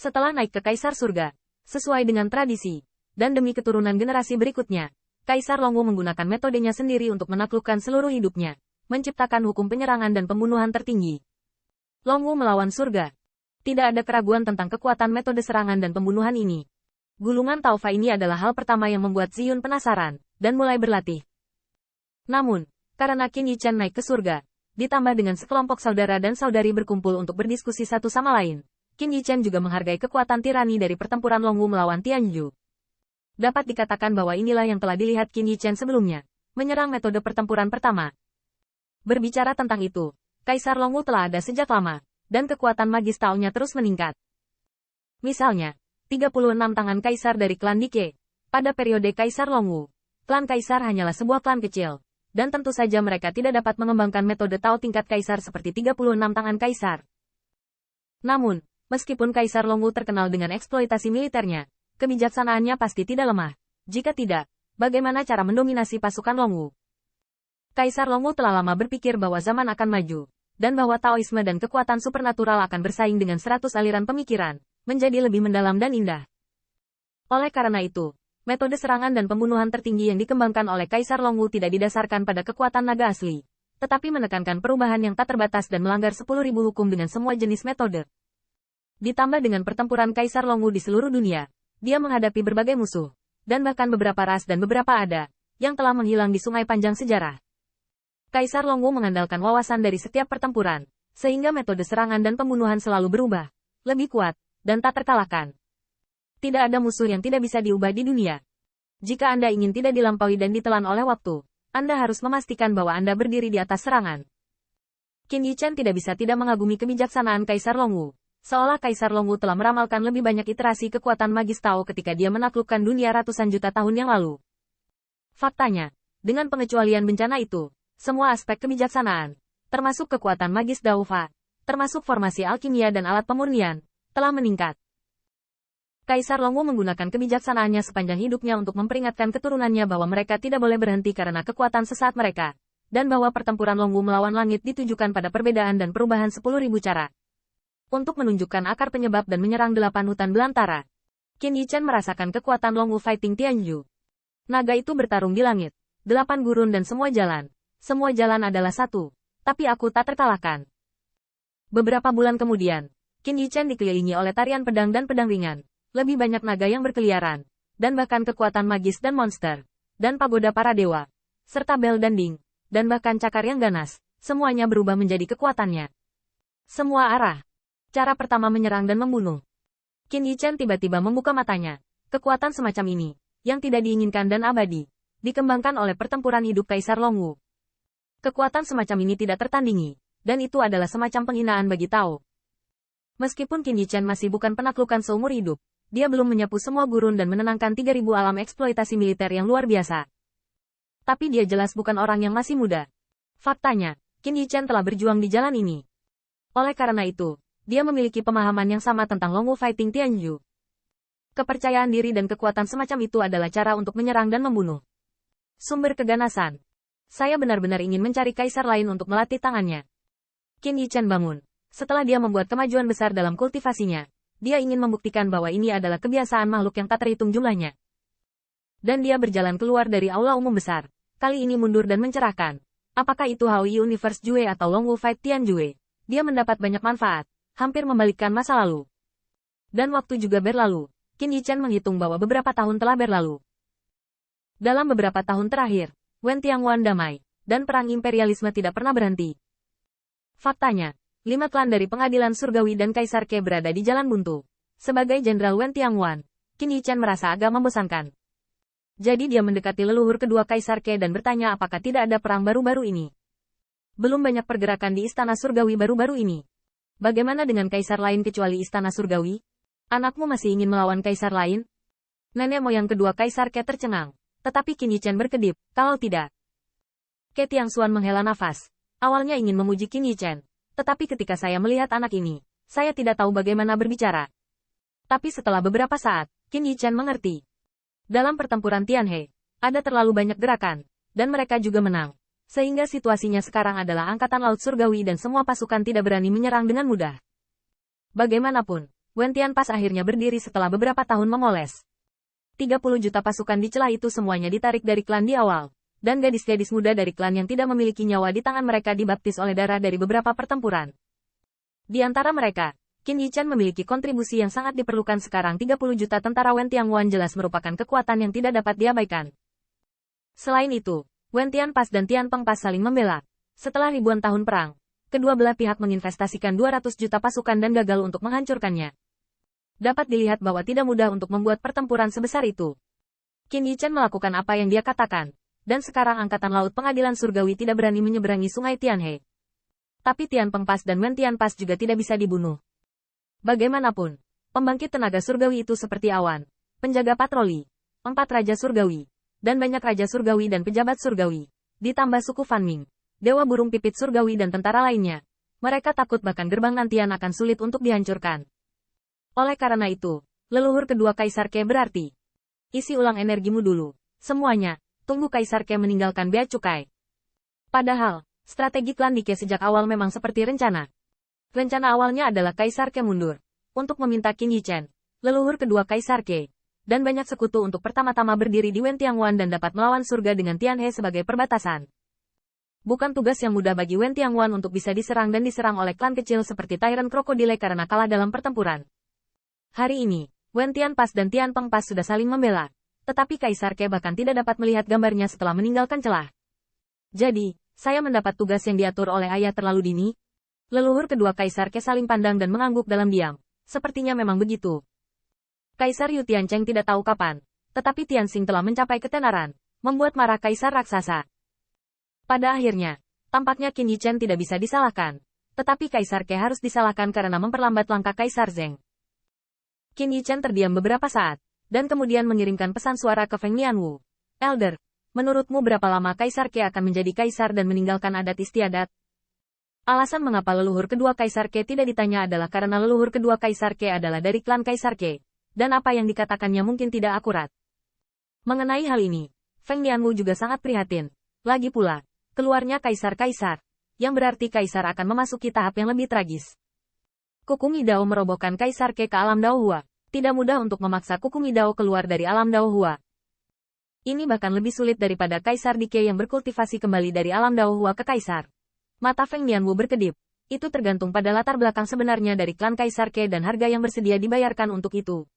Setelah naik ke Kaisar Surga, sesuai dengan tradisi, dan demi keturunan generasi berikutnya, Kaisar Longwu menggunakan metodenya sendiri untuk menaklukkan seluruh hidupnya, menciptakan hukum penyerangan dan pembunuhan tertinggi. Longwu melawan surga. Tidak ada keraguan tentang kekuatan metode serangan dan pembunuhan ini. Gulungan Taufa ini adalah hal pertama yang membuat Ziyun penasaran, dan mulai berlatih. Namun, karena Qin Yichan naik ke surga, ditambah dengan sekelompok saudara dan saudari berkumpul untuk berdiskusi satu sama lain, Qin Yichan juga menghargai kekuatan tirani dari pertempuran Longwu melawan Tianyu. Dapat dikatakan bahwa inilah yang telah dilihat Qin Yichan sebelumnya, menyerang metode pertempuran pertama. Berbicara tentang itu, Kaisar Longwu telah ada sejak lama, dan kekuatan magis Tao-nya terus meningkat. Misalnya, 36 tangan kaisar dari klan Dike. Pada periode Kaisar Longwu, klan kaisar hanyalah sebuah klan kecil, dan tentu saja mereka tidak dapat mengembangkan metode Tao tingkat kaisar seperti 36 tangan kaisar. Namun, meskipun Kaisar Longwu terkenal dengan eksploitasi militernya, kebijaksanaannya pasti tidak lemah. Jika tidak, bagaimana cara mendominasi pasukan Longwu? Kaisar Longwu telah lama berpikir bahwa zaman akan maju, dan bahwa Taoisme dan kekuatan supernatural akan bersaing dengan 100 aliran pemikiran, menjadi lebih mendalam dan indah. Oleh karena itu, metode serangan dan pembunuhan tertinggi yang dikembangkan oleh Kaisar Longwu tidak didasarkan pada kekuatan naga asli, tetapi menekankan perubahan yang tak terbatas dan melanggar 10.000 hukum dengan semua jenis metode. Ditambah dengan pertempuran Kaisar Longwu di seluruh dunia, dia menghadapi berbagai musuh, dan bahkan beberapa ras dan beberapa ada, yang telah menghilang di sungai panjang sejarah. Kaisar Longwu mengandalkan wawasan dari setiap pertempuran, sehingga metode serangan dan pembunuhan selalu berubah, lebih kuat, dan tak terkalahkan. Tidak ada musuh yang tidak bisa diubah di dunia. Jika Anda ingin tidak dilampaui dan ditelan oleh waktu, Anda harus memastikan bahwa Anda berdiri di atas serangan. Qin Yichan tidak bisa tidak mengagumi kebijaksanaan Kaisar Longwu, seolah Kaisar Longwu telah meramalkan lebih banyak iterasi kekuatan magis Tao ketika dia menaklukkan dunia ratusan juta tahun yang lalu. Faktanya, dengan pengecualian bencana itu, semua aspek kebijaksanaan, termasuk kekuatan magis Daofa, termasuk formasi alkimia dan alat pemurnian, telah meningkat. Kaisar Longwu menggunakan kebijaksanaannya sepanjang hidupnya untuk memperingatkan keturunannya bahwa mereka tidak boleh berhenti karena kekuatan sesat mereka, dan bahwa pertempuran Longwu melawan langit ditujukan pada perbedaan dan perubahan 10.000 cara. Untuk menunjukkan akar penyebab dan menyerang 8 hutan belantara, Qin Yichan merasakan kekuatan Longwu fighting Tianyu. Naga itu bertarung di langit, 8 gurun dan semua jalan. Semua jalan adalah satu, tapi aku tak terkalahkan. Beberapa bulan kemudian, Qin Yichan dikelilingi oleh tarian pedang dan pedang ringan, lebih banyak naga yang berkeliaran, dan bahkan kekuatan magis dan monster, dan pagoda para dewa, serta bel dan ding, dan bahkan cakar yang ganas, semuanya berubah menjadi kekuatannya. Semua arah. Cara pertama menyerang dan membunuh. Qin Yichan tiba-tiba membuka matanya. Kekuatan semacam ini, yang tidak diinginkan dan abadi, dikembangkan oleh pertempuran hidup Kaisar Longwu. Kekuatan semacam ini tidak tertandingi, dan itu adalah semacam penghinaan bagi Tao. Meskipun Qin Yichan masih bukan penaklukan seumur hidup, dia belum menyapu semua gurun dan menenangkan 3.000 alam eksploitasi militer yang luar biasa. Tapi dia jelas bukan orang yang masih muda. Faktanya, Qin Yichan telah berjuang di jalan ini. Oleh karena itu, dia memiliki pemahaman yang sama tentang Longwu fighting Tianyu. Kepercayaan diri dan kekuatan semacam itu adalah cara untuk menyerang dan membunuh. Sumber keganasan. Saya benar-benar ingin mencari kaisar lain untuk melatih tangannya. Qin Yichan bangun. Setelah dia membuat kemajuan besar dalam kultivasinya, dia ingin membuktikan bahwa ini adalah kebiasaan makhluk yang tak terhitung jumlahnya. Dan dia berjalan keluar dari aula umum besar, kali ini mundur dan mencerahkan. Apakah itu Haoyi Universe Jue atau Longwu Fight Tian Jue? Dia mendapat banyak manfaat, hampir membalikkan masa lalu. Dan waktu juga berlalu. Qin Yichan menghitung bahwa beberapa tahun telah berlalu. Dalam beberapa tahun terakhir, Wen Tianguan damai, dan perang imperialisme tidak pernah berhenti. Faktanya, 5 klan dari pengadilan surgawi dan Kaisar Ke berada di jalan buntu. Sebagai Jenderal Wen Tianguan, Qin Yichan merasa agak membosankan. Jadi dia mendekati leluhur kedua Kaisar Ke dan bertanya apakah tidak ada perang baru-baru ini. Belum banyak pergerakan di Istana Surgawi baru-baru ini. Bagaimana dengan kaisar lain kecuali Istana Surgawi? Anakmu masih ingin melawan kaisar lain? Nenek moyang kedua Kaisar Ke tercengang. Tetapi Qin Yichan berkedip, kalau tidak. Ke Tiangxuan menghela nafas. Awalnya ingin memuji Qin Yichan. Tetapi ketika saya melihat anak ini, saya tidak tahu bagaimana berbicara. Tapi setelah beberapa saat, Qin Yichan mengerti. Dalam pertempuran Tianhe, ada terlalu banyak gerakan, dan mereka juga menang. Sehingga situasinya sekarang adalah Angkatan Laut Surgawi dan semua pasukan tidak berani menyerang dengan mudah. Bagaimanapun, Wen Tianpas akhirnya berdiri setelah beberapa tahun memoles. 30 juta pasukan di celah itu semuanya ditarik dari klan di awal. Dan gadis-gadis muda dari klan yang tidak memiliki nyawa di tangan mereka dibaptis oleh darah dari beberapa pertempuran. Di antara mereka, Qin Yichen memiliki kontribusi yang sangat diperlukan sekarang. 30 juta tentara Wen Tianguan jelas merupakan kekuatan yang tidak dapat diabaikan. Selain itu, Wen Tianpas dan Tian Pengpas saling membela. Setelah ribuan tahun perang, kedua belah pihak menginvestasikan 200 juta pasukan dan gagal untuk menghancurkannya. Dapat dilihat bahwa tidak mudah untuk membuat pertempuran sebesar itu. Qin Yichen melakukan apa yang dia katakan, dan sekarang Angkatan Laut Pengadilan Surgawi tidak berani menyeberangi Sungai Tianhe. Tapi Tian Pengpas dan Wen Tianpas juga tidak bisa dibunuh. Bagaimanapun, pembangkit tenaga surgawi itu seperti awan, penjaga patroli, 4 raja surgawi, dan banyak raja surgawi dan pejabat surgawi, ditambah suku Fan Ming, dewa burung pipit surgawi dan tentara lainnya. Mereka takut bahkan gerbang Nantian akan sulit untuk dihancurkan. Oleh karena itu, leluhur kedua Kaisar Ke berarti, isi ulang energimu dulu, semuanya, tunggu Kaisar Ke meninggalkan bea cukai. Padahal, strategi klan Dike sejak awal memang seperti rencana. Rencana awalnya adalah Kaisar Ke mundur, untuk meminta Qin Yichen, leluhur kedua Kaisar Ke, dan banyak sekutu untuk pertama-tama berdiri di Wen Tianguan dan dapat melawan surga dengan Tianhe sebagai perbatasan. Bukan tugas yang mudah bagi Wen Tianguan untuk bisa diserang dan diserang oleh klan kecil seperti Tyrant Crocodile karena kalah dalam pertempuran. Hari ini, Wen Tianpas dan Tian Pengpas sudah saling membela, tetapi Kaisar Ke bahkan tidak dapat melihat gambarnya setelah meninggalkan celah. Jadi, saya mendapat tugas yang diatur oleh ayah terlalu dini. Leluhur kedua Kaisar Ke saling pandang dan mengangguk dalam diam. Sepertinya memang begitu. Kaisar Yu Tiancheng tidak tahu kapan, tetapi Tianxing telah mencapai ketenaran, membuat marah Kaisar raksasa. Pada akhirnya, tampaknya Qin Yichen tidak bisa disalahkan, tetapi Kaisar Ke harus disalahkan karena memperlambat langkah Kaisar Zheng. Qin Yichen terdiam beberapa saat, dan kemudian mengirimkan pesan suara ke Feng Nianwu. Elder, menurutmu berapa lama Kaisar Ke akan menjadi kaisar dan meninggalkan adat istiadat? Alasan mengapa leluhur kedua Kaisar Ke tidak ditanya adalah karena leluhur kedua Kaisar Ke adalah dari klan Kaisar Ke, dan apa yang dikatakannya mungkin tidak akurat. Mengenai hal ini, Feng Nianwu juga sangat prihatin. Lagi pula, keluarnya Kaisar-Kaisar, yang berarti Kaisar akan memasuki tahap yang lebih tragis. Kukung Idao merobohkan Kaisar Ke alam Dao Hua. Tidak mudah untuk memaksa Kukung Idao keluar dari alam Dao Hua. Ini bahkan lebih sulit daripada Kaisar Dike yang berkultivasi kembali dari alam Dao Hua ke Kaisar. Mata Feng Nianwu berkedip. Itu tergantung pada latar belakang sebenarnya dari klan Kaisar Ke dan harga yang bersedia dibayarkan untuk itu.